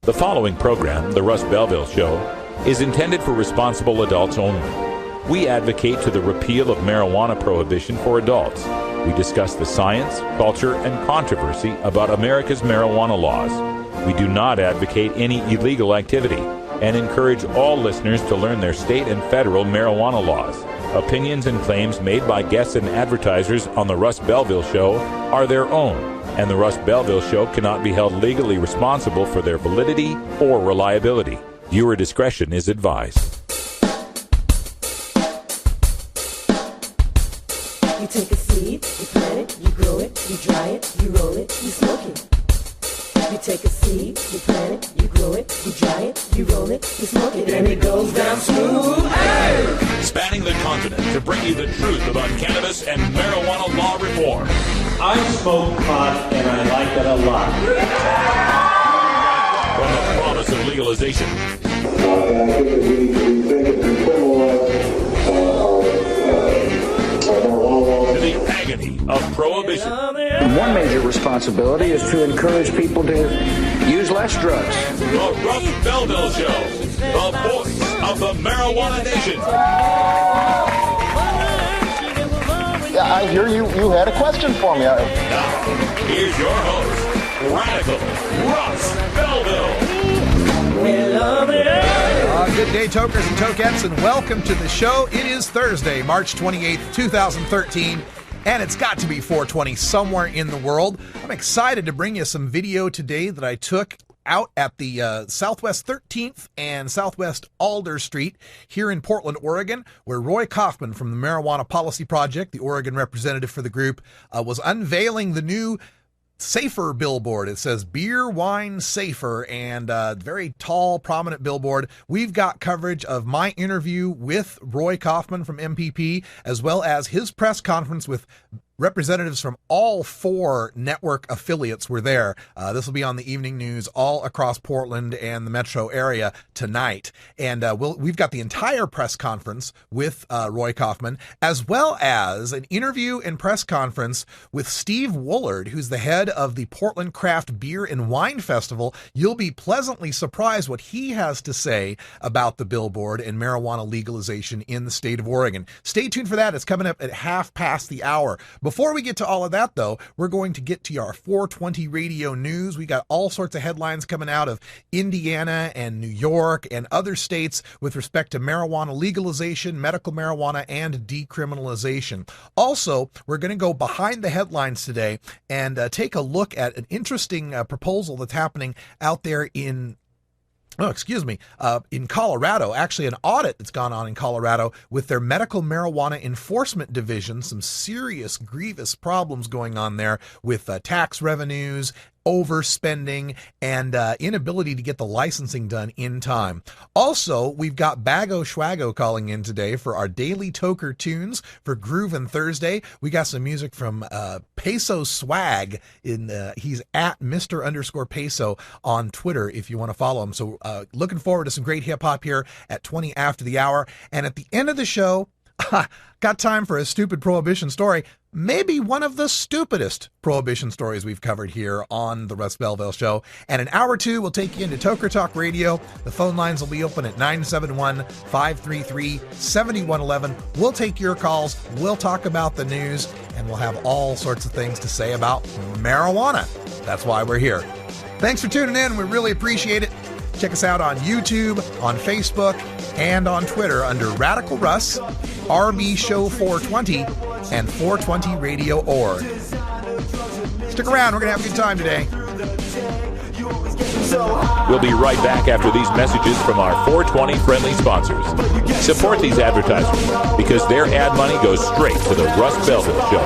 The following program, The Russ Belville Show, is intended for responsible adults only. We advocate to the repeal of marijuana prohibition for adults. We discuss the science, culture, and controversy about America's marijuana laws. We do not advocate any illegal activity and encourage all listeners to learn their state and federal marijuana laws. Opinions and claims made by guests and advertisers on The Russ Belville Show are their own, and The Russ Belville Show cannot be held legally responsible for their validity or reliability. Viewer discretion is advised. You take a seed, you plant it, you grow it, you dry it, you roll it, you smoke it. You take a seed, you plant it, you grow it, you dry it, you roll it, you smoke it, and it goes down smooth. Hey! Spanning the continent to bring you the truth about cannabis and marijuana law reform. I smoke pot and I like it a lot. From the promise of legalization. And I think that we think it criminalize To the agony of prohibition. One major responsibility is to encourage people to use less drugs. The Russ Belville Show, the voice of the marijuana nation. Yeah, I hear you had a question for me. Now, here's your host, Radical Russ Belville. Good day, tokers and tokettes, and welcome to the show. It is Thursday, March 28th, 2013, and it's got to be 420 somewhere in the world. I'm excited to bring you some video today that I took out at the Southwest 13th and Southwest Alder Street here in Portland, Oregon, where Roy Kaufman from the Marijuana Policy Project, the Oregon representative for the group, was unveiling the new Safer billboard. It says beer, wine, safer, and very tall, prominent billboard. We've got coverage of my interview with Roy Kaufman from MPP, as well as his press conference with representatives from all four network affiliates were there. This will be on the evening news all across Portland and the metro area tonight. And we've got the entire press conference with Roy Kaufman, as well as an interview and press conference with Steve Woolard, who's the head of the Portland Craft Beer and Wine Festival. You'll be pleasantly surprised what he has to say about the billboard and marijuana legalization in the state of Oregon. Stay tuned for that. It's coming up at 5:30. Before we get to all of that, though, we're going to get to our 420 radio news. We got all sorts of headlines coming out of Indiana and New York and other states with respect to marijuana legalization, medical marijuana, and decriminalization. Also, we're going to go behind the headlines today and take a look at an interesting proposal that's happening out there in Colorado. Actually, an audit that's gone on in Colorado with their medical marijuana enforcement division. Some serious, grievous problems going on there with tax revenues, overspending, and inability to get the licensing done in time. Also, we've got Bago Schwago calling in today for our daily Toker tunes for Groove and Thursday. We got some music from Peso Swag. He's at Mr_Peso on Twitter if you want to follow him. So looking forward to some great hip hop here at 20 after the hour. And at the end of the show, got time for a stupid prohibition story. Maybe one of the stupidest prohibition stories we've covered here on the Russ Belville Show. And in hour two, we'll take you into Toker Talk Radio. The phone lines will be open at 971-533-7111. We'll take your calls. We'll talk about the news, and we'll have all sorts of things to say about marijuana. That's why we're here. Thanks for tuning in. We really appreciate it. Check us out on YouTube, on Facebook, and on Twitter under Radical Russ, RB Show 420, and 420radio.org. Stick around. We're going to have a good time today. We'll be right back after these messages from our 420 friendly sponsors. Support these advertisers because their ad money goes straight to the Russ Belville Show.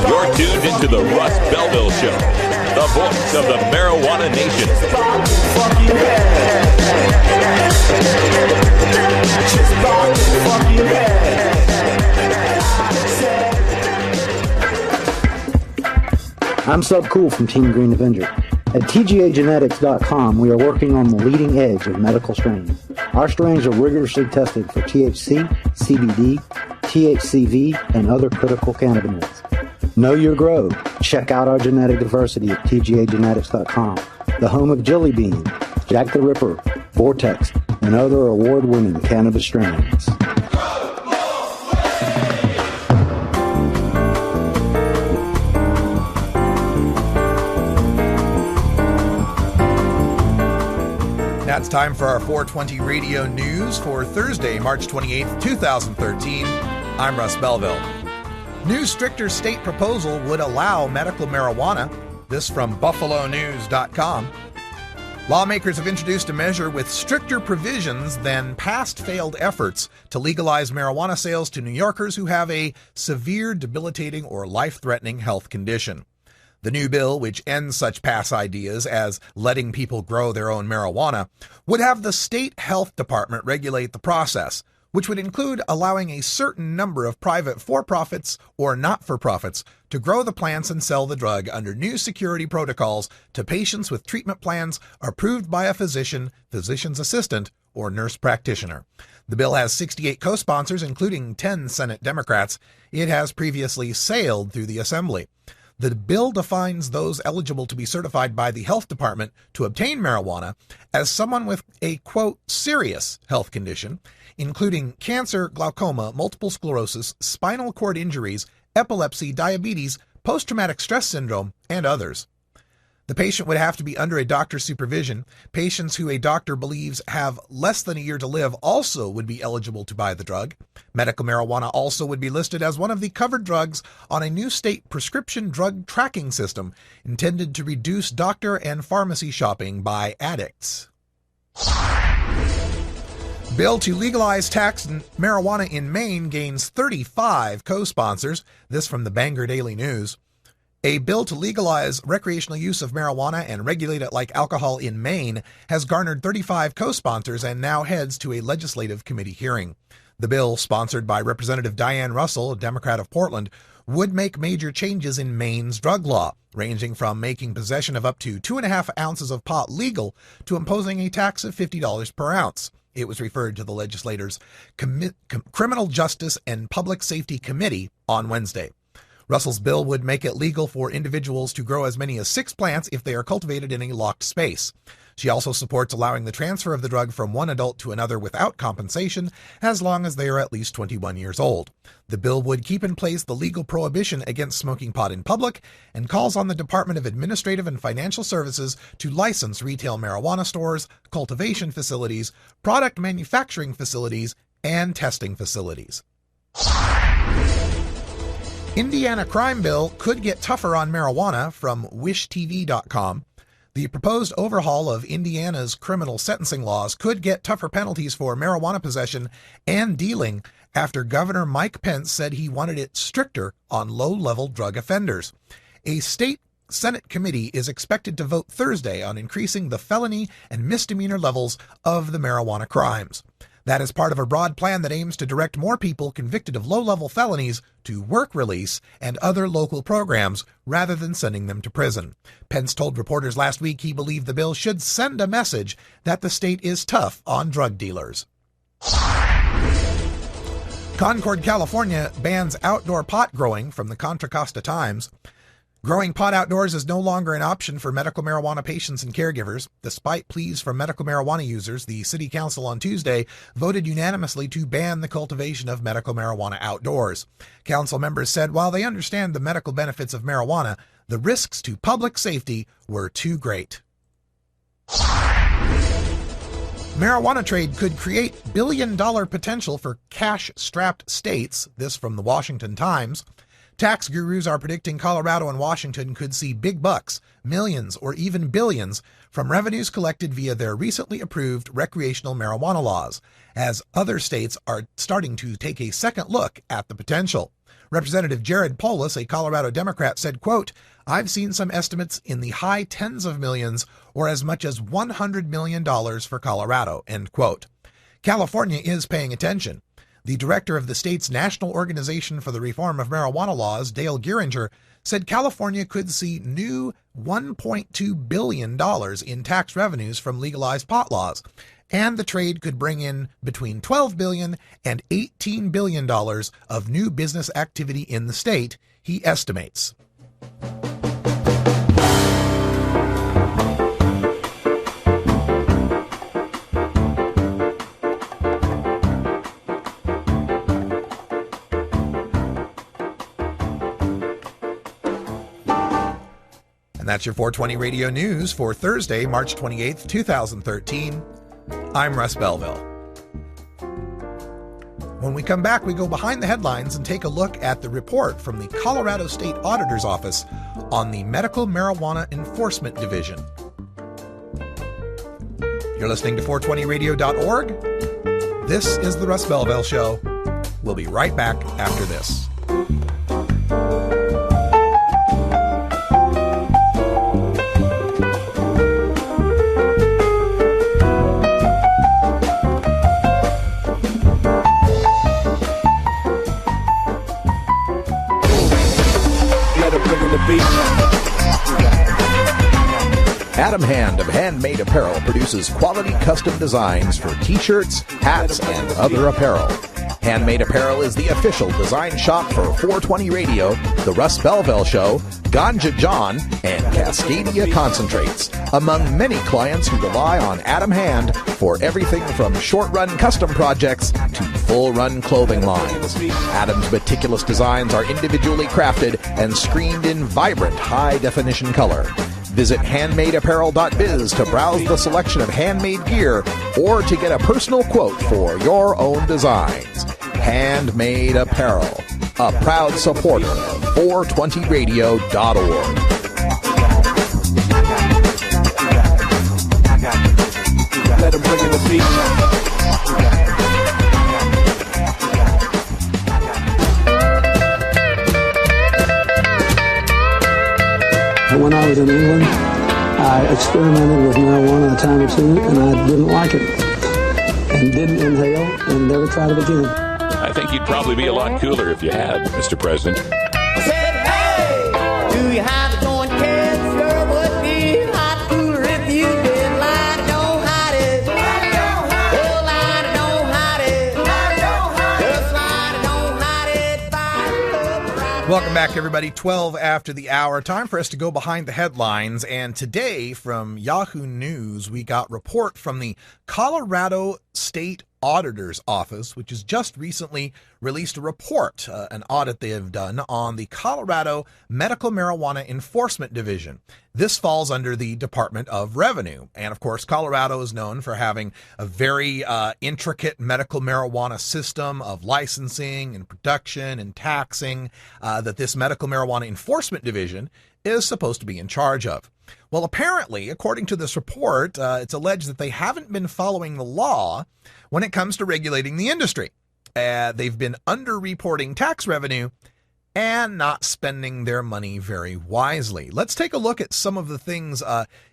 You're tuned into the Russ Belville Show, the voice of the marijuana nation. I'm Sub Cool from Team Green Avenger. At TGAgenetics.com, we are working on the leading edge of medical strains. Our strains are rigorously tested for THC, CBD, THCV, and other critical cannabinoids. Know your grow. Check out our genetic diversity at tgagenetics.com, the home of Jelly Bean, Jack the Ripper, Vortex, and other award-winning cannabis strains. Now it's time for our 420 radio news for Thursday, March 28th, 2013. I'm Russ Belville. New stricter state proposal would allow medical marijuana. This from BuffaloNews.com. Lawmakers have introduced a measure with stricter provisions than past failed efforts to legalize marijuana sales to New Yorkers who have a severe, debilitating, or life-threatening health condition. The new bill, which ends such past ideas as letting people grow their own marijuana, would have the state health department regulate the process, which would include allowing a certain number of private for-profits or not-for-profits to grow the plants and sell the drug under new security protocols to patients with treatment plans approved by a physician, physician's assistant, or nurse practitioner. The bill has 68 co-sponsors, including 10 Senate Democrats. It has previously sailed through the Assembly. The bill defines those eligible to be certified by the health department to obtain marijuana as someone with a, quote, serious health condition, including cancer, glaucoma, multiple sclerosis, spinal cord injuries, epilepsy, diabetes, post-traumatic stress syndrome, and others. The patient would have to be under a doctor's supervision. Patients who a doctor believes have less than a year to live also would be eligible to buy the drug. Medical marijuana also would be listed as one of the covered drugs on a new state prescription drug tracking system intended to reduce doctor and pharmacy shopping by addicts. Bill to legalize tax marijuana in Maine gains 35 co-sponsors. This from the Bangor Daily News. A bill to legalize recreational use of marijuana and regulate it like alcohol in Maine has garnered 35 co-sponsors and now heads to a legislative committee hearing. The bill, sponsored by Representative Diane Russell, a Democrat of Portland, would make major changes in Maine's drug law, ranging from making possession of up to 2.5 ounces of pot legal to imposing a tax of $50 per ounce. It was referred to the legislators' Criminal Justice and Public Safety Committee on Wednesday. Russell's bill would make it legal for individuals to grow as many as 6 plants if they are cultivated in a locked space. She also supports allowing the transfer of the drug from one adult to another without compensation, as long as they are at least 21 years old. The bill would keep in place the legal prohibition against smoking pot in public and calls on the Department of Administrative and Financial Services to license retail marijuana stores, cultivation facilities, product manufacturing facilities, and testing facilities. Indiana crime bill could get tougher on marijuana from WishTV.com. The proposed overhaul of Indiana's criminal sentencing laws could get tougher penalties for marijuana possession and dealing after Governor Mike Pence said he wanted it stricter on low-level drug offenders. A state Senate committee is expected to vote Thursday on increasing the felony and misdemeanor levels of the marijuana crimes. That is part of a broad plan that aims to direct more people convicted of low-level felonies to work release and other local programs rather than sending them to prison. Pence told reporters last week he believed the bill should send a message that the state is tough on drug dealers. Concord, California bans outdoor pot growing from the Contra Costa Times. Growing pot outdoors is no longer an option for medical marijuana patients and caregivers. Despite pleas from medical marijuana users, the City Council on Tuesday voted unanimously to ban the cultivation of medical marijuana outdoors. Council members said while they understand the medical benefits of marijuana, the risks to public safety were too great. Marijuana trade could create billion-dollar potential for cash-strapped states. This from the Washington Times. Tax gurus are predicting Colorado and Washington could see big bucks, millions, or even billions from revenues collected via their recently approved recreational marijuana laws, as other states are starting to take a second look at the potential. Representative Jared Polis, a Colorado Democrat, said, quote, "I've seen some estimates in the high tens of millions or as much as $100 million for Colorado," end quote. California is paying attention. The director of the state's National Organization for the Reform of Marijuana Laws, Dale Geringer, said California could see new $1.2 billion in tax revenues from legalized pot laws, and the trade could bring in between $12 billion and $18 billion of new business activity in the state, he estimates. And that's your 420 Radio News for Thursday, March 28th, 2013. I'm Russ Belville. When we come back, we go behind the headlines and take a look at the report from the Colorado State Auditor's Office on the Medical Marijuana Enforcement Division. You're listening to 420radio.org. This is the Russ Belville Show. We'll be right back after this. Adam Hand of Handmade Apparel produces quality custom designs for t-shirts, hats, and other apparel. Handmade Apparel is the official design shop for 420 Radio, The Russ Belville Show, Ganja John, and Cascadia Concentrates, among many clients who rely on Adam Hand for everything from short-run custom projects to full-run clothing lines. Adam's meticulous designs are individually crafted and screened in vibrant high-definition color. Visit handmadeapparel.biz to browse the selection of handmade gear or to get a personal quote for your own designs. Handmade Apparel, a proud supporter of 420radio.org. Let 'em bring in the beat. When I was in England, I experimented with marijuana a time or two, and I didn't like it, and didn't inhale, and never tried it again. I think you'd probably be a lot cooler if you had, Mr. President. Said, hey, do you have it going, kids? Sure would be a lot cooler if you did. Lie, don't hide it. Lie, don't hide it. Oh, lie, don't hide it. Lie, don't hide it. Just lie, don't hide it. Bye. Welcome back, everybody. 12 after the hour. Time for us to go behind the headlines. And today from Yahoo News, we got report from the Colorado State Auditor's Office, which has just recently released a report, an audit they have done on the Colorado Medical Marijuana Enforcement Division. This falls under the Department of Revenue. And of course, Colorado is known for having a very intricate medical marijuana system of licensing and production and taxing that this Medical Marijuana Enforcement Division is supposed to be in charge of. Well, apparently, according to this report, it's alleged that they haven't been following the law when it comes to regulating the industry. They've been underreporting tax revenue and not spending their money very wisely. Let's take a look at some of the things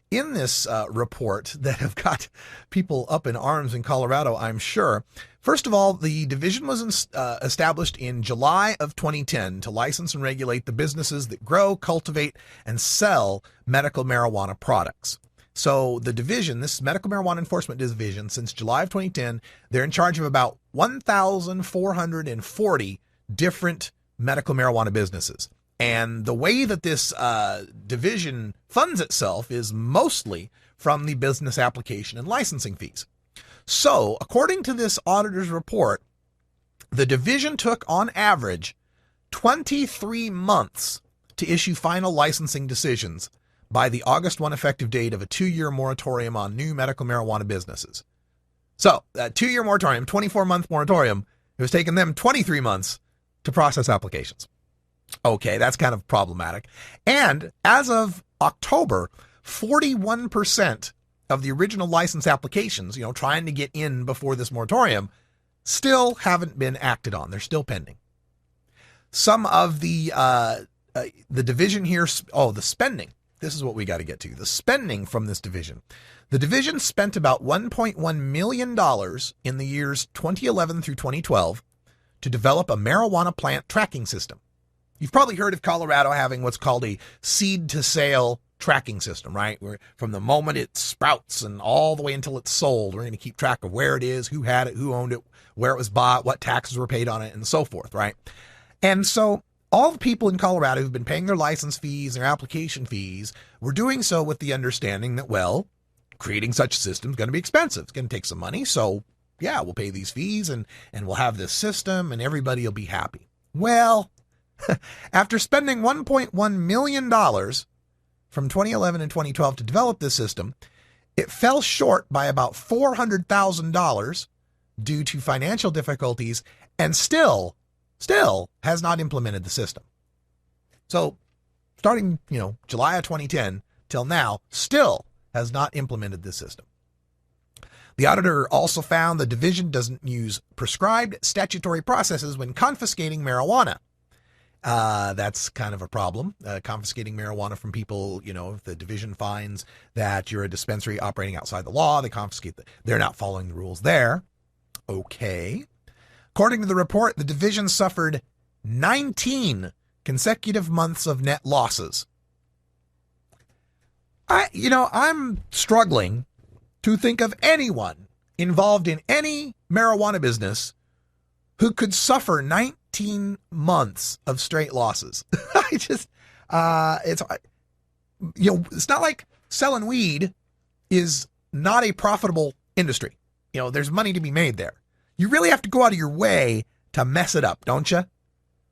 in this report that have got people up in arms in Colorado, I'm sure. First of all, the division was established in July of 2010 to license and regulate the businesses that grow, cultivate, and sell medical marijuana products. So the division, this Medical Marijuana Enforcement Division, since July of 2010, they're in charge of about 1,440 different medical marijuana businesses. And the way that this division funds itself is mostly from the business application and licensing fees. So, according to this auditor's report, the division took, on average, 23 months to issue final licensing decisions by the August 1 effective date of a 2-year moratorium on new medical marijuana businesses. So, that 2-year moratorium, 24-month moratorium, it was taking them 23 months to process applications. Okay, that's kind of problematic. And as of October, 41% of the original license applications, trying to get in before this moratorium, still haven't been acted on. They're still pending. Some of the division here, the spending. This is what we got to get to. The spending from this division. The division spent about $1.1 million in the years 2011 through 2012 to develop a marijuana plant tracking system. You've probably heard of Colorado having what's called a seed to sale tracking system, right? Where from the moment it sprouts and all the way until it's sold, we're going to keep track of where it is, who had it, who owned it, where it was bought, what taxes were paid on it, and so forth, right? And so all the people in Colorado who've been paying their license fees, their application fees, were doing so with the understanding that, well, creating such a system is going to be expensive. It's going to take some money. So yeah, we'll pay these fees and we'll have this system and everybody will be happy. Well, after spending $1.1 million from 2011 and 2012 to develop this system, it fell short by about $400,000 due to financial difficulties and still has not implemented the system. So starting, July of 2010 till now, still has not implemented this system. The auditor also found the division doesn't use prescribed statutory processes when confiscating marijuana. That's kind of a problem. Confiscating marijuana from people, if the division finds that you're a dispensary operating outside the law, they confiscate they're not following the rules there. Okay. According to the report, the division suffered 19 consecutive months of net losses. I'm struggling to think of anyone involved in any marijuana business who could suffer 19 months of straight losses. It's not like selling weed is not a profitable industry. There's money to be made there. You really have to go out of your way to mess it up, don't you?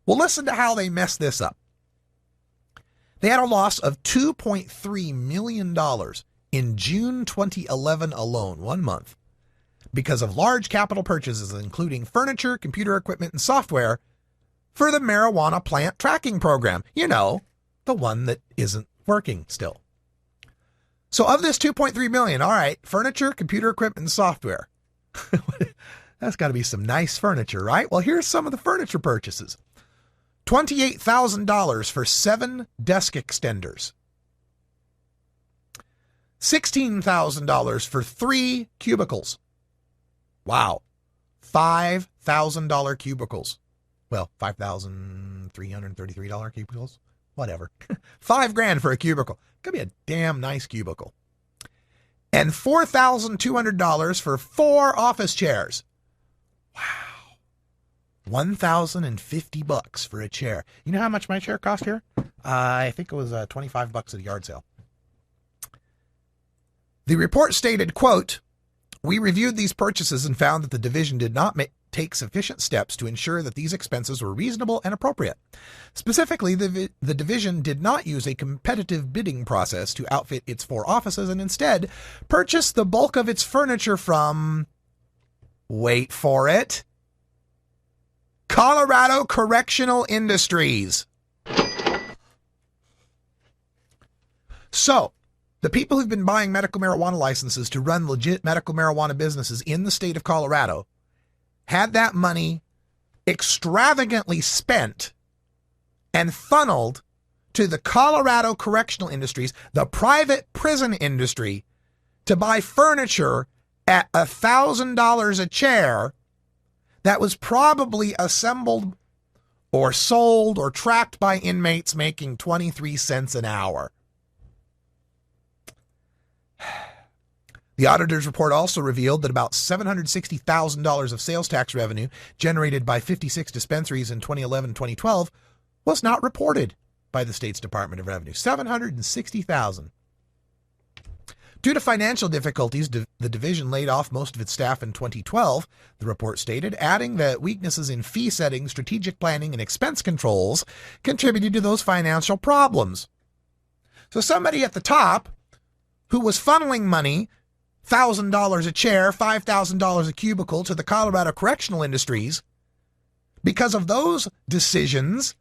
Well, listen to how they messed this up. They had a loss of $2.3 million in June 2011 alone, 1 month, because of large capital purchases, including furniture, computer equipment, and software for the marijuana plant tracking program. The one that isn't working still. So of this $2.3 million, all right, furniture, computer equipment, and software. That's got to be some nice furniture, right? Well, here's some of the furniture purchases. $28,000 for 7 desk extenders. $16,000 for 3 cubicles. Wow. $5,000 cubicles. Well, $5,333 cubicles. Whatever. $5,000 for a cubicle. Could be a damn nice cubicle. And $4,200 for 4 office chairs. Wow. $1,050 for a chair. You know how much my chair cost here? I think it was $25 at a yard sale. The report stated, quote, "We reviewed these purchases and found that the division did not take sufficient steps to ensure that these expenses were reasonable and appropriate. Specifically, the division did not use a competitive bidding process to outfit its 4 offices and instead purchased the bulk of its furniture from, wait for it, Colorado Correctional Industries." So, the people who've been buying medical marijuana licenses to run legit medical marijuana businesses in the state of Colorado had that money extravagantly spent and funneled to the Colorado Correctional Industries, the private prison industry, to buy furniture at $1,000 a chair that was probably assembled or sold or tracked by inmates making 23 cents an hour. The auditor's report also revealed that about $760,000 of sales tax revenue generated by 56 dispensaries in 2011-2012 was not reported by the state's Department of Revenue. $760,000. Due to financial difficulties, the division laid off most of its staff in 2012, the report stated, adding that weaknesses in fee setting, strategic planning, and expense controls contributed to those financial problems. So somebody at the top who was funneling money, $1,000 a chair, $5,000 a cubicle, to the Colorado Correctional Industries, because of those decisions,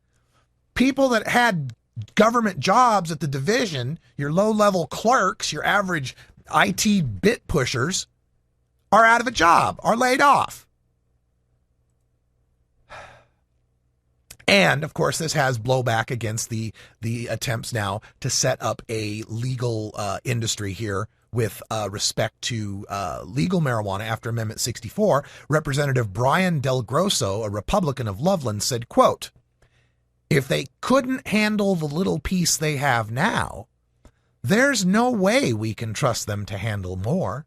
people that had government jobs at the division, your low-level clerks, your average IT bit pushers, are out of a job, are laid off. And, of course, this has blowback against the attempts now to set up a legal industry here with respect to legal marijuana after Amendment 64. Representative Brian Del Grosso, a Republican of Loveland, said, quote, If they couldn't handle the little piece they have now, there's no way we can trust them to handle more.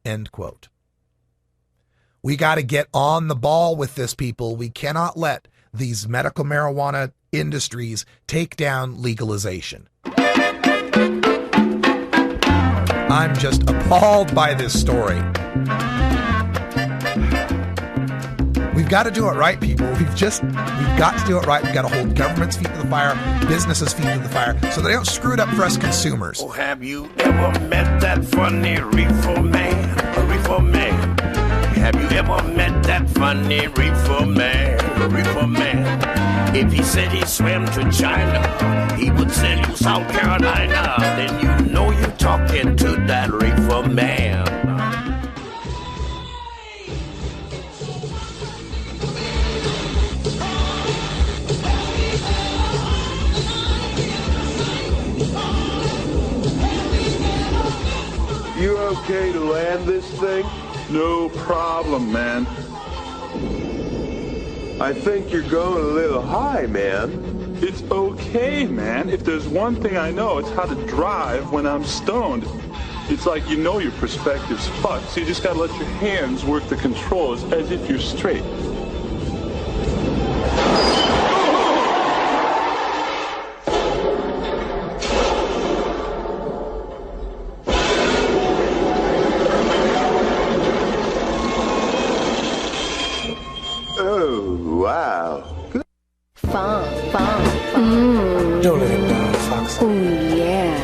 End quote. We got to get on the ball with this, people. We cannot let these medical marijuana industries take down legalization. I'm just appalled by this story. We've got to do it right, people. We've got to do it right. We've got to hold government's feet to the fire, businesses' feet to the fire, so they don't screw it up for us consumers. Oh, have you ever met that funny reefer man? A reefer man. Have you ever met that funny reefer man? A reefer man. If he said he swam to China, he would sell you South Carolina. Then you know you're talking to that reefer man. You okay to land this thing? No problem, man. I think you're going a little high, man. It's okay, man. If there's one thing I know, it's how to drive when I'm stoned. It's like you know your perspective's fucked, so you just gotta let your hands work the controls as if you're straight. Wow. Good. Fun. Don't let him down, Fox. Ooh, yeah.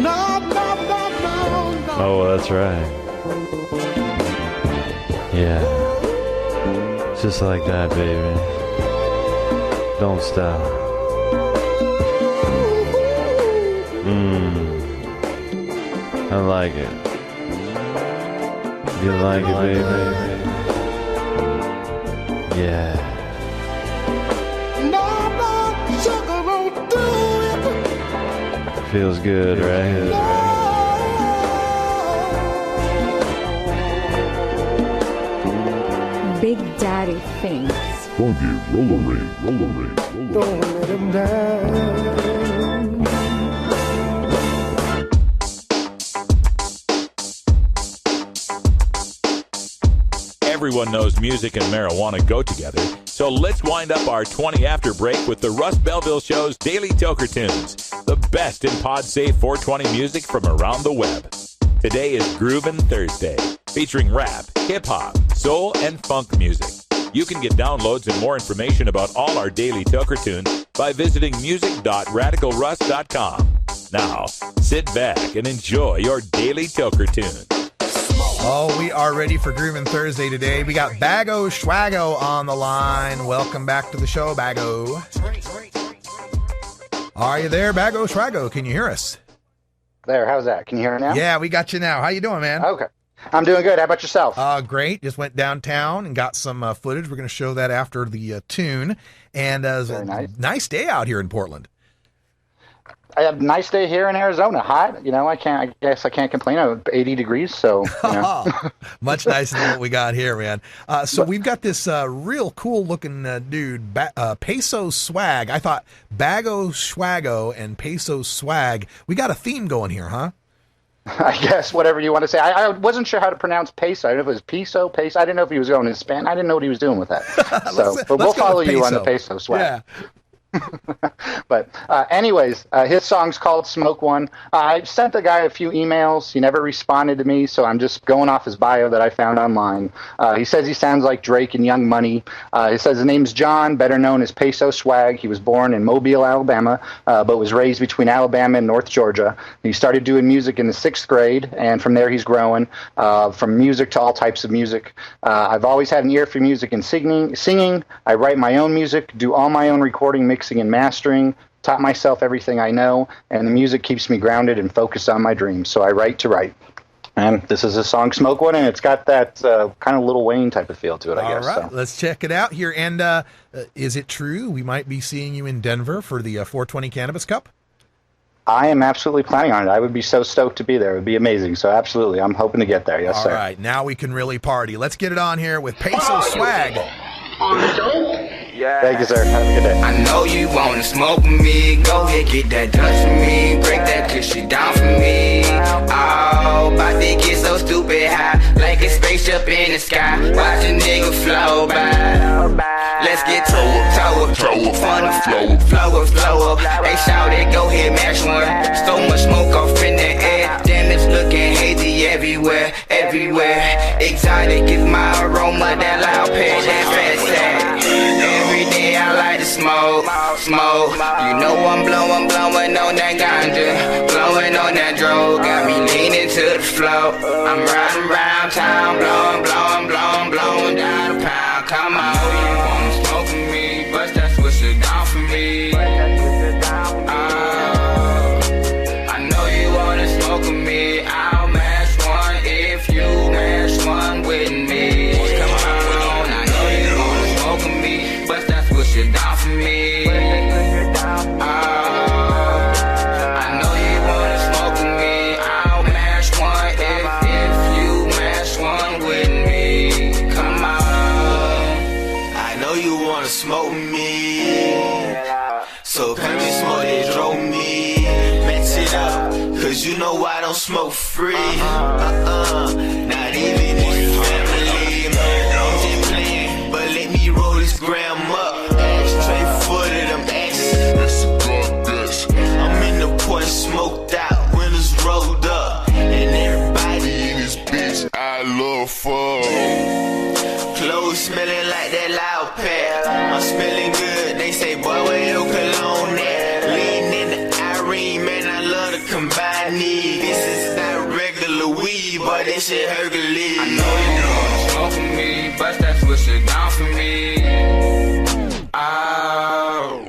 No. Oh, that's right. Yeah. Just like that, baby. Don't stop. I like it. You like it, baby? Yeah. No, sugar won't do it. Feels good, right? Big Daddy thinks. Funky roller. Don't let him down. Everyone knows music and marijuana go together, so let's wind up our 20 after break with the Russ Belville Show's Daily Toker Tunes, the best in pod-safe 420 music from around the web. Today is Groovin' Thursday, featuring rap, hip-hop, soul, and funk music. You can get downloads and more information about all our Daily Toker Tunes by visiting music.radicalruss.com. Now, sit back and enjoy your Daily Toker Tune. Oh, we are ready for Groovin' Thursday today. We got Bago Schwago on the line. Welcome back to the show, Bago. Are you there, Bago Schwago? Can you hear us? There, how's that? Can you hear me now? Yeah, we got you now. How you doing, man? Okay. I'm doing good. How about yourself? Great. Just went downtown and got some footage. We're going to show that after the tune. And it was a nice day out here in Portland. I have a nice day here in Arizona. Hot, I guess I can't complain. 80 degrees, so much nicer than what we got here, man. So we've got this real cool looking dude, Peso Swag. I thought Bago Schwago and Peso Swag. We got a theme going here, huh? I guess whatever you want to say. I wasn't sure how to pronounce peso. I don't know if it was peso. I didn't know if he was going in Spanish. I didn't know what he was doing with that. So, but we'll follow you on the Peso Swag. Yeah. But anyways, his song's called Smoke One. I sent the guy a few emails. He never responded to me, so I'm just going off his bio that I found online. He says he sounds like Drake and Young Money. He says his name's John, better known as Peso Swag. He was born in Mobile, Alabama, but was raised between Alabama and North Georgia. He started doing music in the 6th grade, and from there he's growing, from music to all types of music. I've always had an ear for music and singing. I write my own music, do all my own recording, mixing and mastering, taught myself everything I know, and the music keeps me grounded and focused on my dreams. So I write to write. And this is a song, Smoke One, and it's got that kind of Lil Wayne type of feel to it, I guess. All right, let's check it out here. And is it true we might be seeing you in Denver for the 420 Cannabis Cup? I am absolutely planning on it. I would be so stoked to be there. It would be amazing. So absolutely, I'm hoping to get there. Yes, sir. All right, now we can really party. Let's get it on here with Peso Swag. Thank you, sir. Have a good day. I know you wanna smoke with me. Go ahead, get that dust for me. Break that cushy down for me. Oh, about to get so stupid high, like a spaceship in the sky. Watch a nigga flow by. Let's get toe up, fun flow up. They shout it, go ahead, mash one. So much smoke off in the air. Damn, it's looking hazy everywhere. Exotic is my aroma, that loud patch, that fat sack. Every day I like to smoke. You know I'm blowing on that ganja, blowing on that dro. Got me leaning to the flow. I'm riding around town, blowing down the pound. Come on, you wanna smoke with me? Bust that swisher down for me. I know you wanna smoke with me. I'll mash one if you mash one with me. Come on, I know you wanna smoke with me. Bust that swisher down for me. I know you wanna smoke with me. I'll mash one if you mash one with me. Come on. I know you wanna smoke with me, so come and smoke that drove me. Match it up, cause you know I don't smoke free. Not even if you family. I'm just playing, but let me roll this gram up. Straight footed, I'm I'm in the porch, smoked out, windows rolled up, and everybody in this bitch I love fuck. Clothes smelling like that loud pack. I'm smelling good, they say, boy, where your cologne at? Lean in the Irene, man, I love to combine these. This is not regular weed, but this shit Hercules. I know you wanna smoke with me, bust that swisher down for me. Oh,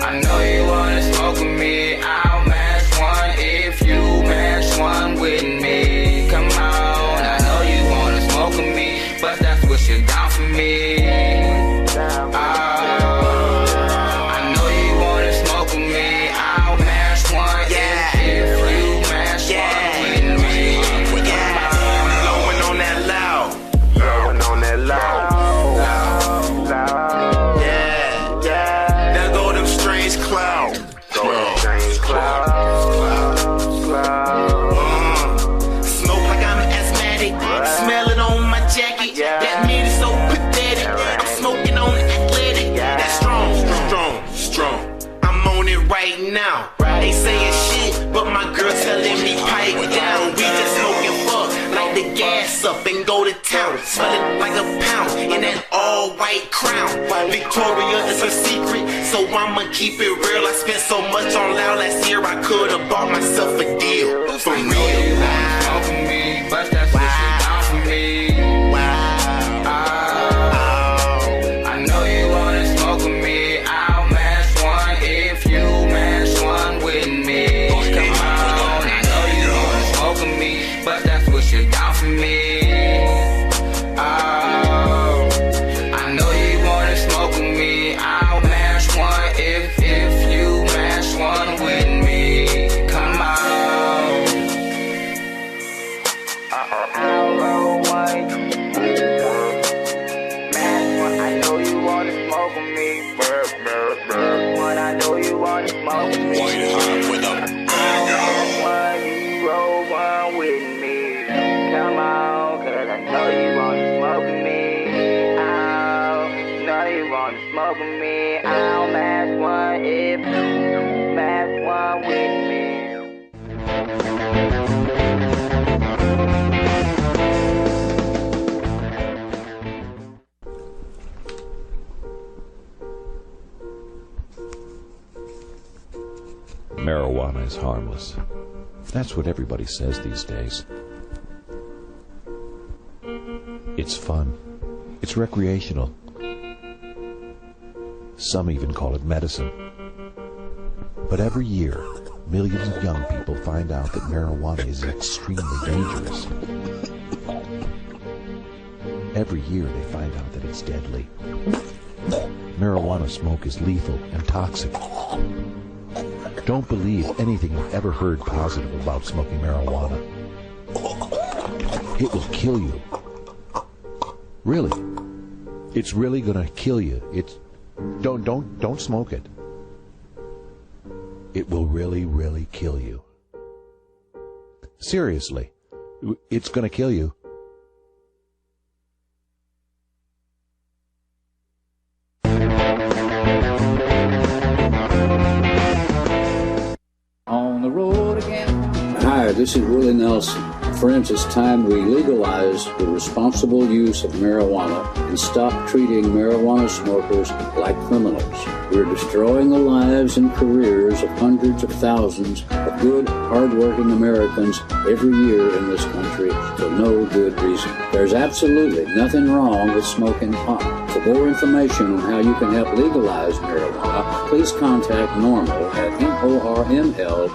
I know you wanna smoke with me. I'll mash one if you mash one with me. Come on, I know you wanna smoke with me. Bust that swisher down for me. Oh, I know you wanna smoke with me. I'll mash one if you mash one with me. Blowing on that loud. There go them strange clouds. Smoke like I'm asthmatic. Smell it on my jacket. That meat is so pathetic. I'm smoking on athletic. That's strong. I'm on it right now. They saying shit, but my girl telling me pipe down. We just smoking fuck, like the gas up and go to town. Smelling like a pound in that all white crown. Victoria is a secret, so I'ma keep it real. I spent so much on loud last year, I could've bought myself a deal. For real. Smoke with me, bust that swisher down for me. I know you wanna smoke with me. I'll mash one if you mash one with me. Come on, I know you wanna smoke with me. Bust that swisher down for me. I know you wanna smoke with me. I'll mash one if you mash one with me. Come on. I'll roll one. Mash one. I know you wanna smoke with me. One. I know you wanna smoke with me. I'll roll one. You roll one with me. Come on, cause I know you wanna smoke with me. I know you wanna smoke with me. I'll mash one if you mash one with me. Marijuana is harmless. That's what everybody says these days. It's fun. It's recreational. Some even call it medicine. But every year, millions of young people find out that marijuana is extremely dangerous. Every year they find out that it's deadly. Marijuana smoke is lethal and toxic. Don't believe anything you've ever heard positive about smoking marijuana. It will kill you. Really. It's really going to kill you. Don't smoke it. It will really, really kill you. Seriously. It's going to kill you. On the road again. Hi, this is Willie Nelson. Friends, it's time we legalize the responsible use of marijuana and stop treating marijuana smokers like criminals. We're destroying the lives and careers of hundreds of thousands of good, hardworking Americans every year in this country for no good reason. There's absolutely nothing wrong with smoking pot. For more information on how you can help legalize marijuana, please contact NORML at norml.org.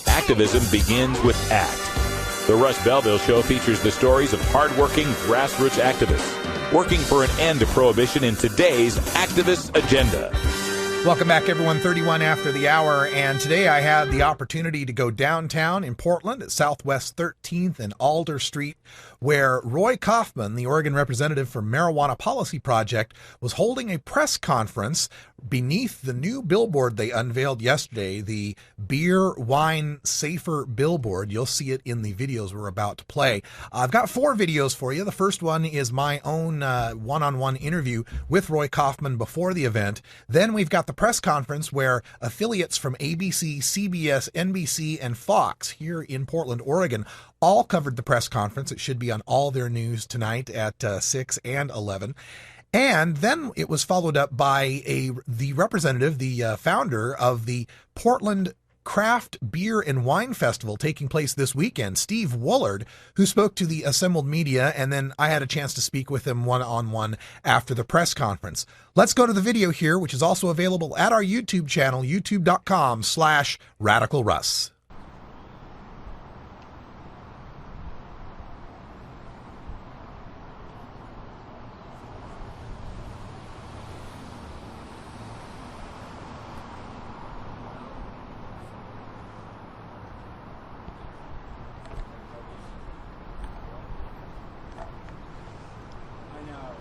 Activism begins with ACT. The Russ Belville Show features the stories of hardworking grassroots activists working for an end to prohibition in today's activist agenda. Welcome back, everyone. 31 after the hour, and today I had the opportunity to go downtown in Portland at Southwest 13th and Alder Street, where Roy Kaufman, the Oregon representative for Marijuana Policy Project, was holding a press conference beneath the new billboard they unveiled yesterday, the Beer, Wine, Safer billboard. You'll see it in the videos we're about to play. I've got 4 videos for you. The first one is my own one-on-one interview with Roy Kaufman before the event. Then we've got the press conference where affiliates from ABC, CBS, NBC, and Fox here in Portland, Oregon, all covered the press conference. It should be on all their news tonight at 6 and 11. And then it was followed up by the representative, the founder of the Portland Craft Beer and Wine Festival taking place this weekend, Steve Woolard, who spoke to the assembled media, and then I had a chance to speak with him one-on-one after the press conference. Let's go to the video here, which is also available at our YouTube channel, youtube.com/RadicalRuss.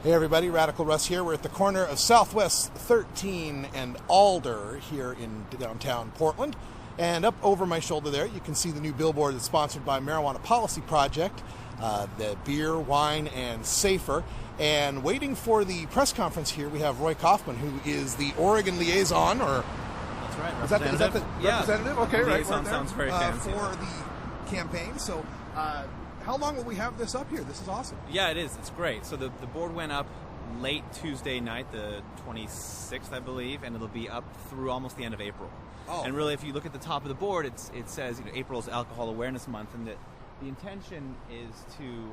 Hey everybody, Radical Russ here. We're at the corner of Southwest 13 and Alder here in downtown Portland. And up over my shoulder there, you can see the new billboard that's sponsored by Marijuana Policy Project, the Beer, Wine, and Safer. And waiting for the press conference here, we have Roy Kaufman, who is the Oregon liaison, or... That's right, is that the representative? Okay, right. Liaison sounds very fancy. For the campaign. So, how long will we have this up here? This is awesome. Yeah, it is. It's great. So the board went up late Tuesday night, the 26th, I believe, and it'll be up through almost the end of April. Oh. And really, if you look at the top of the board, it says April is Alcohol Awareness Month, and that the intention is to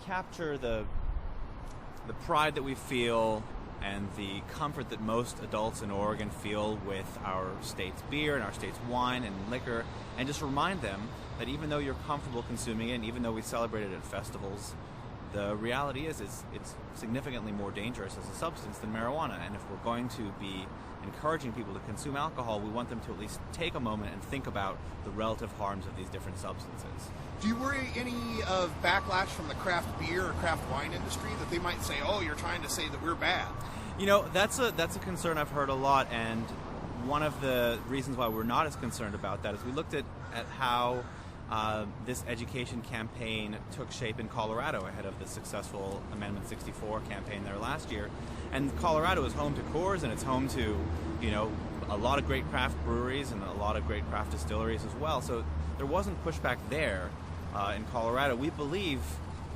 capture the pride that we feel and the comfort that most adults in Oregon feel with our state's beer and our state's wine and liquor, and just remind them that even though you're comfortable consuming it, and even though we celebrate it at festivals, the reality is it's significantly more dangerous as a substance than marijuana. And if we're going to be encouraging people to consume alcohol, we want them to at least take a moment and think about the relative harms of these different substances. Do you worry any of backlash from the craft beer or craft wine industry, that they might say, oh, you're trying to say that we're bad? You know, that's a concern I've heard a lot, and one of the reasons why we're not as concerned about that is we looked at how this education campaign took shape in Colorado ahead of the successful Amendment 64 campaign there last year. And Colorado is home to Coors, and it's home to, a lot of great craft breweries and a lot of great craft distilleries as well. So there wasn't pushback there in Colorado. We believe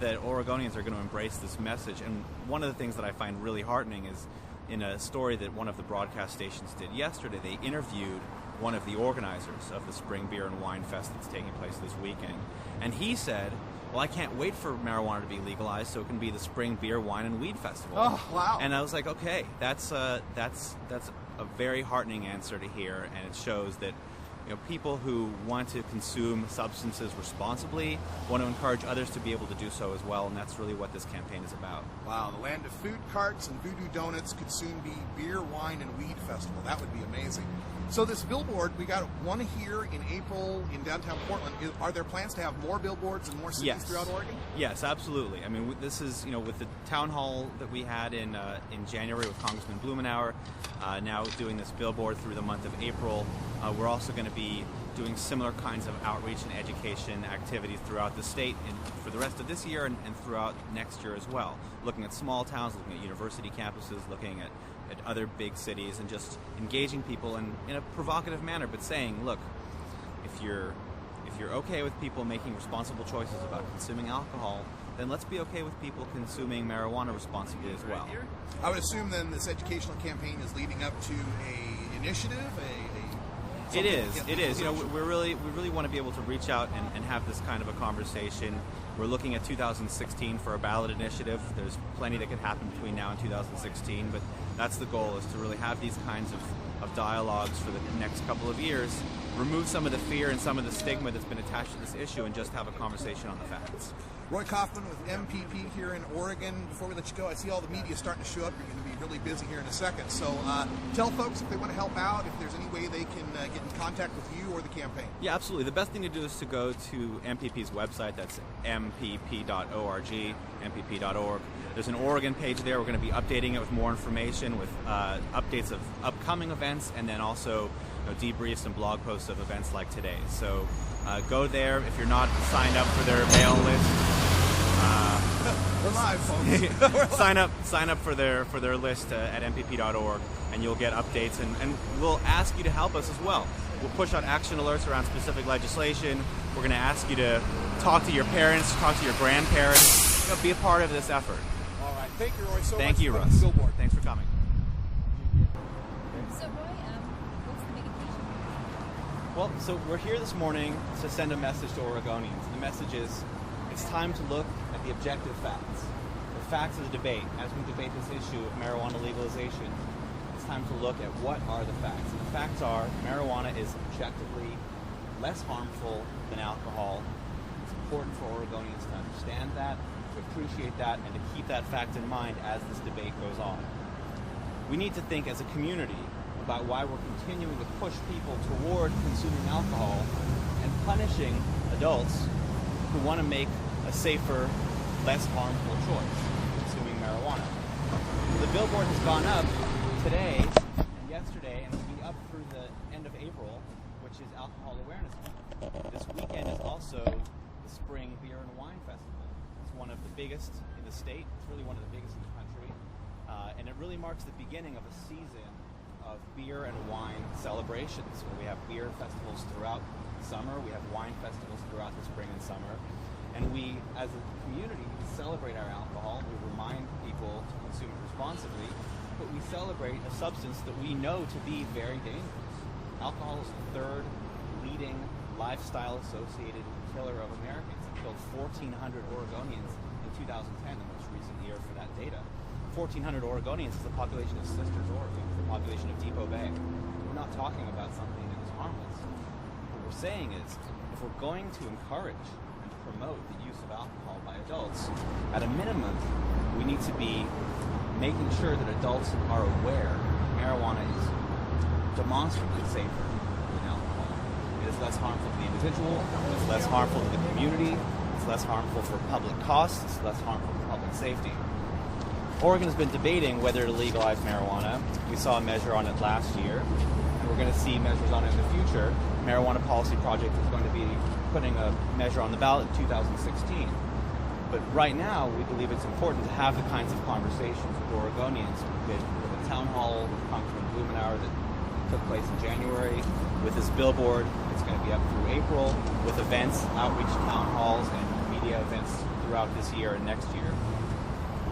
that Oregonians are going to embrace this message. And one of the things that I find really heartening is in a story that one of the broadcast stations did yesterday, they interviewed one of the organizers of the Spring Beer and Wine Fest that's taking place this weekend. And he said, well, I can't wait for marijuana to be legalized so it can be the Spring Beer, Wine, and Weed Festival. Oh, wow. And I was like, okay, that's a very heartening answer to hear, and it shows that people who want to consume substances responsibly want to encourage others to be able to do so as well, and that's really what this campaign is about. Wow, the land of food carts and voodoo donuts could soon be beer, wine, and weed festival. That would be amazing. So this billboard, we got one here in April in downtown Portland. Are there plans to have more billboards in more cities throughout Oregon? Yes, absolutely. I mean, this is, with the town hall that we had in January with Congressman Blumenauer, now doing this billboard through the month of April. We're also going to be doing similar kinds of outreach and education activities throughout the state for the rest of this year and throughout next year as well. Looking at small towns, looking at university campuses, looking at other big cities, and just engaging people in a provocative manner, but saying, look, if you're okay with people making responsible choices about consuming alcohol, then let's be okay with people consuming marijuana responsibly as well. I would assume then this educational campaign is leading up to a initiative, It is. We really want to be able to reach out and have this kind of a conversation. We're looking at 2016 for a ballot initiative. There's plenty that could happen between now and 2016, but that's the goal, is to really have these kinds of dialogues for the next couple of years, remove some of the fear and some of the stigma that's been attached to this issue, and just have a conversation on the facts. Roy Kaufman with MPP here in Oregon. Before we let you go, I see all the media starting to show up. You're going to be really busy here in a second. So tell folks if they want to help out, if there's any way they can get in contact with you or the campaign. Yeah, absolutely. The best thing to do is to go to MPP's website. That's mpp.org, mpp.org. There's an Oregon page there. We're going to be updating it with more information, with updates of upcoming events, and then also debriefs and blog posts of events like today. So go there. If you're not signed up for their mail list, we're live, folks. sign up for their list at mpp.org, and you'll get updates, and we'll ask you to help us as well. We'll push out action alerts around specific legislation. We're going to ask you to talk to your parents, talk to your grandparents, be a part of this effort. All right. Thank you, Roy, so much. Thank you, Russ. Billboard. Thanks for coming. So, Roy, what's the big occasion? Well, so we're here this morning to send a message to Oregonians. The message is, it's time to look at the objective facts. The facts of the debate. As we debate this issue of marijuana legalization, it's time to look at what are the facts. And the facts are, marijuana is objectively less harmful than alcohol. It's important for Oregonians to understand that, to appreciate that, and to keep that fact in mind as this debate goes on. We need to think as a community about why we're continuing to push people toward consuming alcohol and punishing adults who want to make a safer, less harmful choice, consuming marijuana. The billboard has gone up today and yesterday, and will be up through the end of April, which is Alcohol Awareness Month. This weekend is also the Spring Beer and Wine Festival. It's one of the biggest in the state. It's really one of the biggest in the country. And it really marks the beginning of a season of beer and wine celebrations, where we have beer festivals throughout summer, we have wine festivals throughout the spring and summer, and we, as a community, celebrate our alcohol. We remind people to consume it responsibly, but we celebrate a substance that we know to be very dangerous. Alcohol is the third leading lifestyle-associated killer of Americans. It killed 1,400 Oregonians in 2010, the most recent year for that data. 1,400 Oregonians is the population of Sisters, Oregon, the population of Depot Bay. We're not talking about something that is harmless. What we're saying is, if we're going to encourage and promote the use of alcohol by adults, at a minimum, we need to be making sure that adults are aware marijuana is demonstrably safer than alcohol. It is less harmful to the individual, it's less harmful to the community, it's less harmful for public costs, it's less harmful for public safety. Oregon has been debating whether to legalize marijuana. We saw a measure on it last year, and we're going to see measures on it in the future. Marijuana Policy Project is going to be putting a measure on the ballot in 2016. But right now, we believe it's important to have the kinds of conversations with Oregonians, with the town hall with Congressman Blumenauer that took place in January, with this billboard that's going to be up through April, with events, outreach town halls, and media events throughout this year and next year.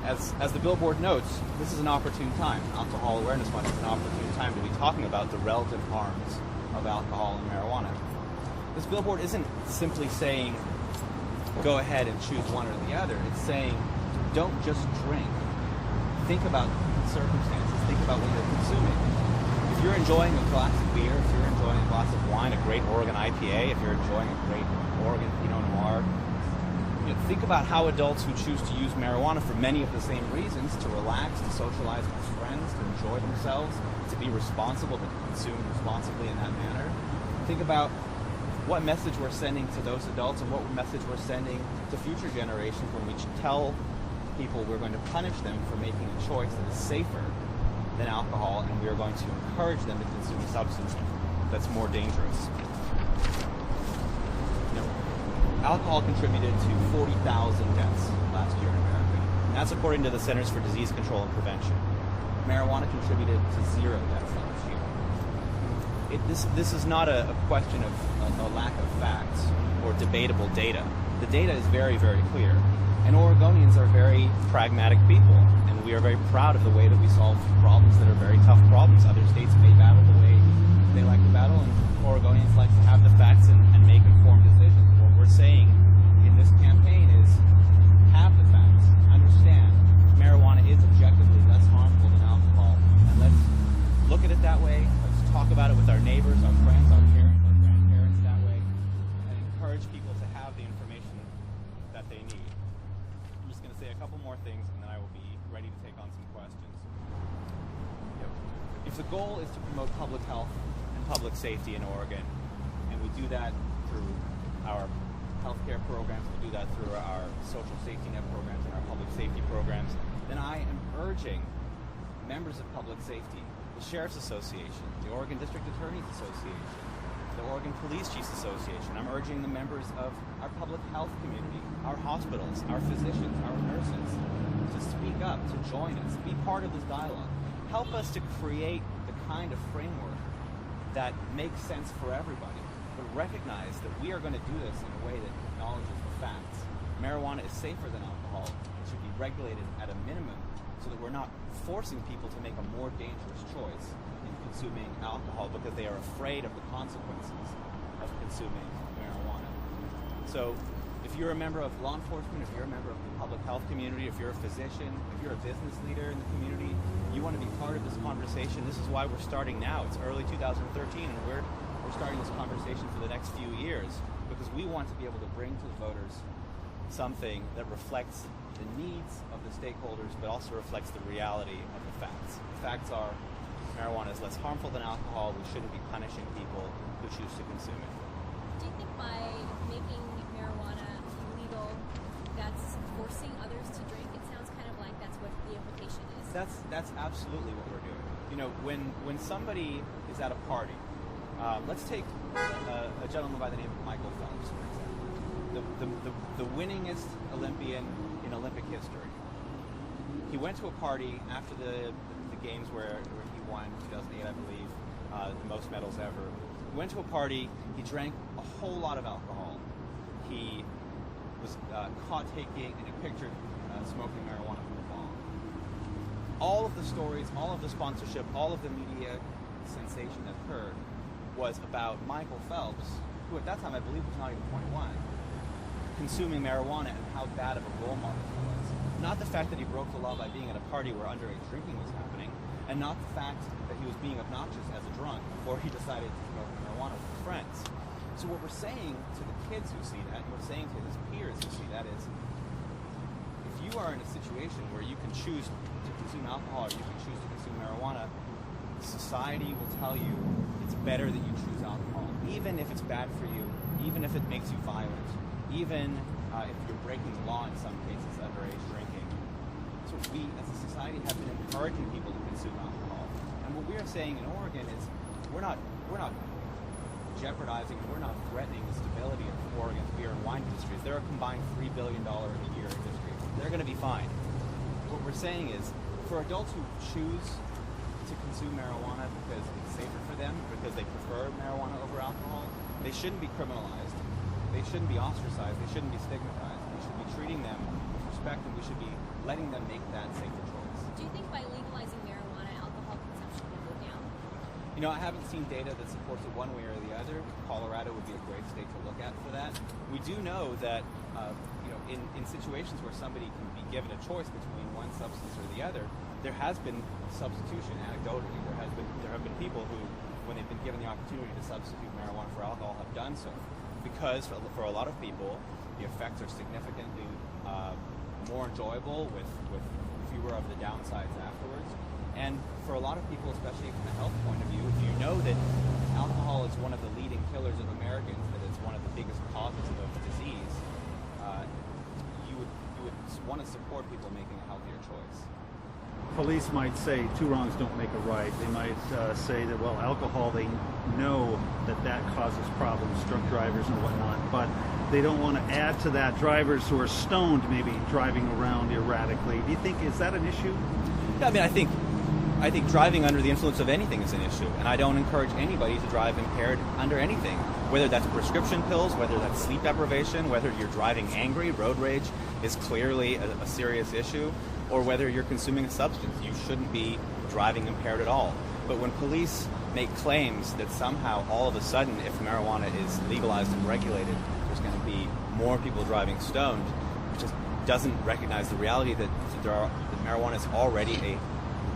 As the billboard notes, this is an opportune time. Alcohol Awareness Month is an opportune time to be talking about the relative harms of alcohol and marijuana. This billboard isn't simply saying, go ahead and choose one or the other. It's saying, don't just drink. Think about circumstances. Think about what you're consuming. If you're enjoying a glass of beer, if you're enjoying a glass of wine, a great Oregon IPA, if you're enjoying a great Oregon Pinot Noir, think about how adults who choose to use marijuana for many of the same reasons, to relax, to socialize with friends, to enjoy themselves, to be responsible, to consume responsibly in that manner. Think about what message we're sending to those adults and what message we're sending to future generations when we tell people we're going to punish them for making a choice that is safer than alcohol, and we are going to encourage them to consume a substance that's more dangerous. Alcohol contributed to 40,000 deaths last year in America. And that's according to the Centers for Disease Control and Prevention. Marijuana contributed to 0 deaths last year. This is not a question of a lack of facts or debatable data. The data is very, very clear. And Oregonians are very pragmatic people, and we are very proud of the way that we solve problems that are very tough problems. Other states may battle the way they like to battle, and Oregonians like to have the facts and make informed decisions. What we're saying in this campaign is have the facts, understand marijuana is objectively less harmful than alcohol, and let's look at it that way. Let's talk about it with our neighbors, our friends, our parents, our grandparents that way, and encourage people to have the information that they need. I'm just going to say a couple more things, and then I will be ready to take on some questions. If the goal is to promote public health and public safety in Oregon, and we do that through our healthcare programs, we do that through our social safety net programs and our public safety programs, then I am urging members of public safety, the Sheriff's Association, the Oregon District Attorney's Association, the Oregon Police Chiefs Association, I'm urging the members of our public health community, our hospitals, our physicians, our nurses, to speak up, to join us, be part of this dialogue. Help us to create the kind of framework that makes sense for everybody, but recognize that we are going to do this in a way that acknowledges the facts. Marijuana is safer than alcohol. It should be regulated at a minimum so that we're not forcing people to make a more dangerous choice in consuming alcohol because they are afraid of the consequences of consuming marijuana. So if you're a member of law enforcement, if you're a member of the public health community, if you're a physician, if you're a business leader in the community, you want to be part of this conversation, this is why we're starting now. It's early 2013, and we're starting this conversation for the next few years because we want to be able to bring to the voters something that reflects the needs of the stakeholders but also reflects the reality of the facts. The facts are marijuana is less harmful than alcohol. We shouldn't be punishing people who choose to consume it. Do you think by making marijuana illegal, that's forcing others to drink? It sounds kind of like that's what the implication is. That's absolutely what we're doing. You know, when somebody is at a party, let's take a gentleman by the name of Michael Phelps, for example, the winningest Olympian in Olympic history. He went to a party after the games where he won 2008, I believe, the most medals ever. He went to a party. He drank a whole lot of alcohol. He was caught taking in a picture smoking marijuana from the bong. All of the stories, all of the sponsorship, all of the media sensation that occurred was about Michael Phelps, who at that time I believe was not even 21, consuming marijuana and how bad of a role model he was. Not the fact that he broke the law by being at a party where underage drinking was happening, and not the fact that he was being obnoxious as a drunk before he decided to smoke marijuana with his friends. So what we're saying to the kids who see that, and we're saying to his peers who see that is, if you are in a situation where you can choose to consume alcohol or you can choose to consume marijuana, society will tell you it's better that you choose alcohol, even if it's bad for you, even if it makes you violent, even if you're breaking the law in some cases, underage drinking. So we, as a society, have been encouraging people to consume alcohol. And what we are saying in Oregon is we're not jeopardizing, we're not threatening the stability of Oregon's beer and wine industries. They're a combined $3 billion a year industry. They're going to be fine. What we're saying is, for adults who choose to consume marijuana because it's safer for them, because they prefer marijuana over alcohol, they shouldn't be criminalized. They shouldn't be ostracized. They shouldn't be stigmatized. We should be treating them with respect, and we should be letting them make that safer choice. Do you think by legalizing marijuana, alcohol consumption will go down? You know, I haven't seen data that supports it one way or the other. Colorado would be a great state to look at for that. We do know that, in situations where somebody can be given a choice between one substance or the other, there has been substitution anecdotally. There have been people who, when they've been given the opportunity to substitute marijuana for alcohol, have done so, because for a lot of people, the effects are significantly more enjoyable with fewer of the downsides afterwards. And for a lot of people, especially from a health point of view, if you know that alcohol is one of the leading killers of Americans, that it's one of the biggest causes of disease, you would want to support people making a healthier choice. Police might say two wrongs don't make a right. They might say that, well, alcohol, they know that causes problems, drunk drivers and whatnot, but they don't want to add to that drivers who are stoned maybe driving around erratically. Do you think, is that an issue? Yeah, I mean, I think driving under the influence of anything is an issue, and I don't encourage anybody to drive impaired under anything, whether that's prescription pills, whether that's sleep deprivation, whether you're driving angry. Road rage is clearly a serious issue, or whether you're consuming a substance. You shouldn't be driving impaired at all. But when police make claims that somehow all of a sudden, if marijuana is legalized and regulated, there's going to be more people driving stoned, it just doesn't recognize the reality that marijuana is already a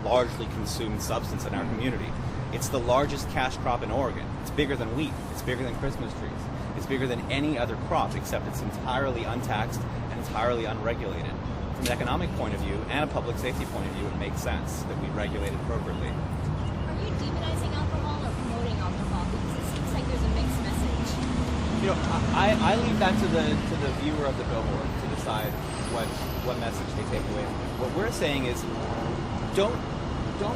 largely consumed substance in our community. It's the largest cash crop in Oregon. It's bigger than wheat. It's bigger than Christmas trees. It's bigger than any other crop, except it's entirely untaxed and entirely unregulated. From an economic point of view and a public safety point of view, it makes sense that we regulate it appropriately. Are you demonizing alcohol or promoting alcohol? Because it seems like there's a mixed message. You know, I leave that to the viewer of the Billboard to decide what message they take away from it. What we're saying is, don't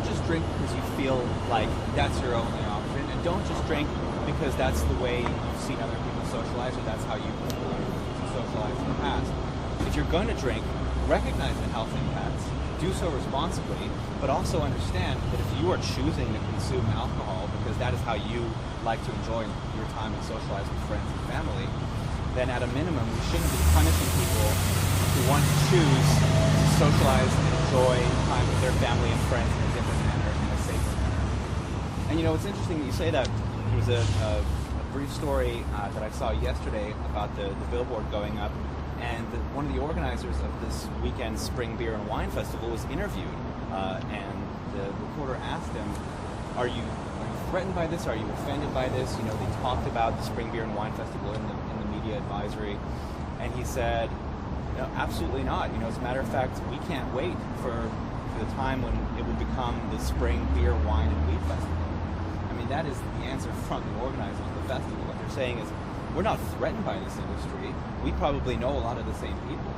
just drink because you feel like that's your only option, and don't just drink because that's the way you've seen other people socialize, or that's how you've learned to socialize in the past. If you're going to drink, recognize the health impacts, do so responsibly, but also understand that if you are choosing to consume alcohol because that is how you like to enjoy your time and socialize with friends and family, then at a minimum we shouldn't be punishing people who want to choose to socialize and enjoy time with their family and friends in a different manner, in a safer manner. And you know, it's interesting that you say that. There was a brief story that I saw yesterday about the Billboard going up, and one of the organizers of this weekend's Spring Beer and Wine Festival was interviewed, and the reporter asked him, are you threatened by this? Are you offended by this? You know, they talked about the Spring Beer and Wine Festival in the media advisory, and he said, no, absolutely not. You know, as a matter of fact, we can't wait for the time when it will become the Spring Beer, Wine, and Weed Festival. I mean, that is the answer from the organizers of the festival. What they're saying is, we're not threatened by this industry. We probably know a lot of the same people.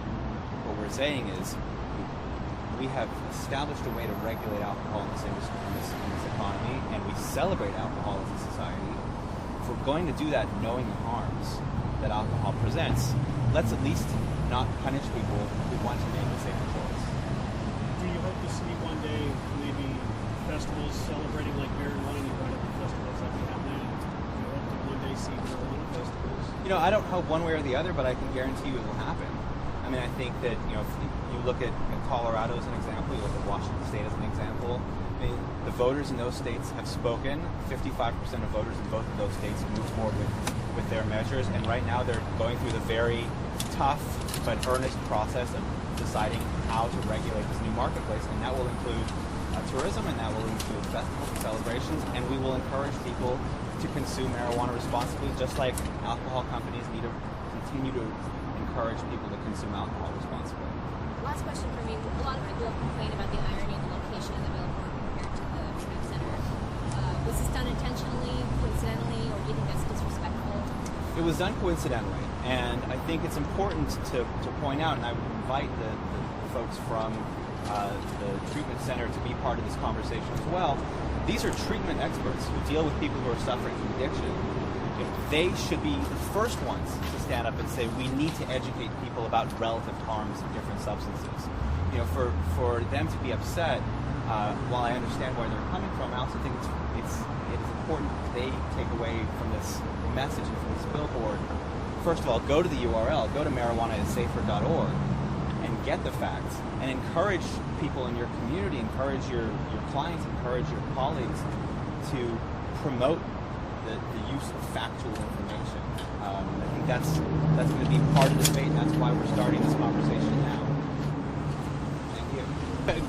What we're saying is, we have established a way to regulate alcohol in this industry, in this economy, and we celebrate alcohol as a society. If we're going to do that knowing the harms that alcohol presents, let's at least not punish people who want to make the safer choice. Do you hope to see one day maybe festivals celebrating like beer and wine, you brought up the festivals that we have now? Do you hope to one day see marijuana festivals? You know, I don't hope one way or the other, but I can guarantee you it will happen. I mean, I think that, you know, if you look at Colorado as an example, you look at Washington State as an example, I mean, the voters in those states have spoken. 55% of voters in both of those states moved forward with their measures, and right now they're going through the very tough but earnest process of deciding how to regulate this new marketplace, and that will include tourism, and that will include festivals and celebrations, and we will encourage people to consume marijuana responsibly, just like alcohol companies need to continue to encourage people to consume alcohol responsibly. Last question for me. A lot of people have complained about the irony of the location of the Billboard compared to the Trade Center. Was this done intentionally, coincidentally, or do you think that's disrespectful? It was done coincidentally, and I think it's important to point out, and I would invite the folks from the treatment center to be part of this conversation as well. These are treatment experts who deal with people who are suffering from addiction. They should be the first ones to stand up and say, we need to educate people about relative harms of different substances. You know, for them to be upset, while I understand where they're coming from, I also think it's important that they take away from this message and from this billboard. First of all, go to the URL, go to marijuanaissafer.org and get the facts, and encourage people in your community, encourage your clients, encourage your colleagues to promote the use of factual information. I think that's going to be part of the debate, and that's why we're starting this conversation now.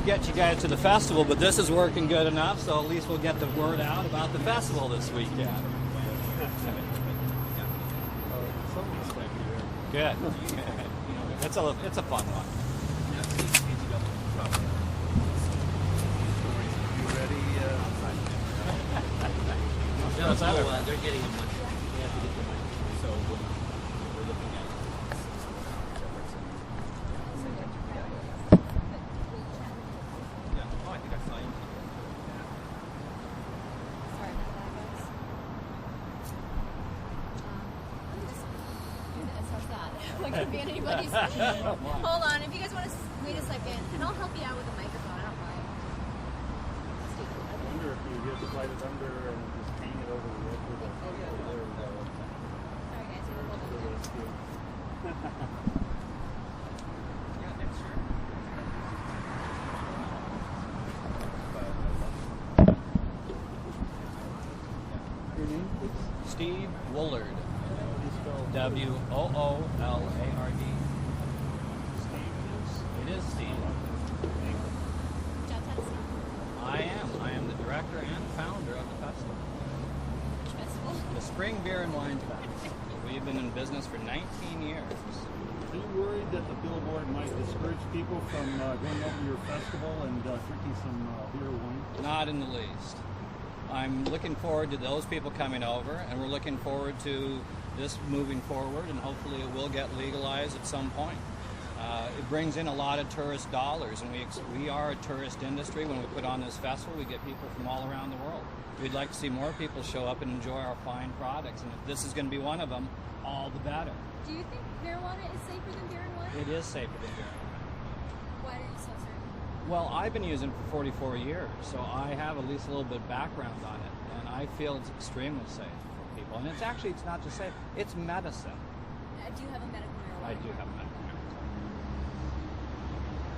Get you guys to the festival, but this is working good enough, so at least we'll get the word out about the festival this weekend. Good. It's a fun one. They're getting a much. They have to get the mic. So we're looking at. Yeah. Oh, I think I saw you. Sorry about that, guys. Let me just do this. How's that? That could be anybody's. Hold on. If you guys want to wait a second, and I'll help you out with the microphone. I don't mind. I wonder if you get the light it under and just hang it over the edge with a. Sorry, guys. You're holding Your name, please? Steve Woolard. W-O-O-L-A-R-D. It is Steve. I am the director and founder of the festival. The Spring Beer and Wine Festival. We've been in business for 19 years. Are you worried that the Billboard might discourage people from going over your festival and drinking some beer or wine? Not in the least. I'm looking forward to those people coming over, and we're looking forward to this moving forward, and hopefully it will get legalized at some point. It brings in a lot of tourist dollars, and we are a tourist industry. When we put on this festival, we get people from all around the world. We'd like to see more people show up and enjoy our fine products, and if this is going to be one of them, all the better. Do you think marijuana is safer than beer and wine? It is safer than beer. Why are you so certain? Well, I've been using it for 44 years, so I have at least a little bit of background on it, and I feel it's extremely safe for people. And it's not just safe, it's medicine. Do you have a medical marijuana? I do have a medical marijuana.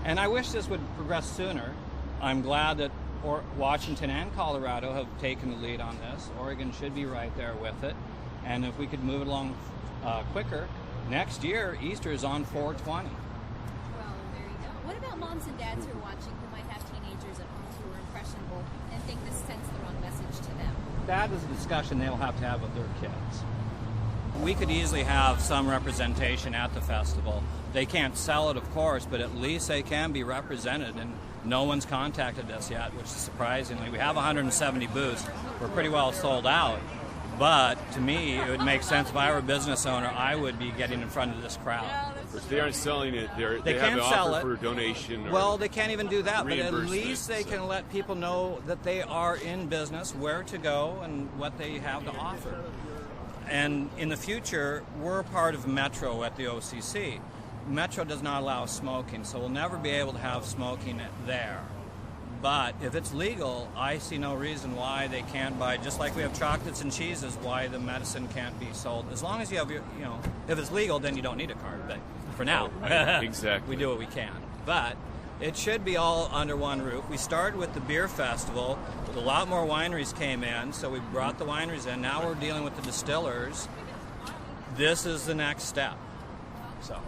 And I wish this would progress sooner. I'm glad that Washington and Colorado have taken the lead on this. Oregon should be right there with it. And if we could move it along quicker, next year, Easter is on 4/20. Well, there you go. What about moms and dads who are watching who might have teenagers at home who are impressionable and think this sends the wrong message to them? That is a discussion they'll have to have with their kids. We could easily have some representation at the festival. They can't sell it, of course, but at least they can be represented, and no one's contacted us yet, which is surprisingly. We have 170 booths. We're pretty well sold out. But to me, it would make sense if I were a business owner, I would be getting in front of this crowd. But they aren't selling it. They can't have an sell offer it. for donation. Well, they can't even do that, but at reimbursement, least they can let people know that they are in business, where to go, and what they have to offer. And in the future, we're part of Metro at the OCC. Metro does not allow smoking, so we'll never be able to have smoking there. But if it's legal, I see no reason why they can't buy, just like we have chocolates and cheeses, why the medicine can't be sold. As long as you have your, if it's legal, then you don't need a card. But for now, exactly, we do what we can. But it should be all under one roof. We started with the beer festival. A lot more wineries came in, so we brought the wineries in. Now we're dealing with the distillers. This is the next step. So.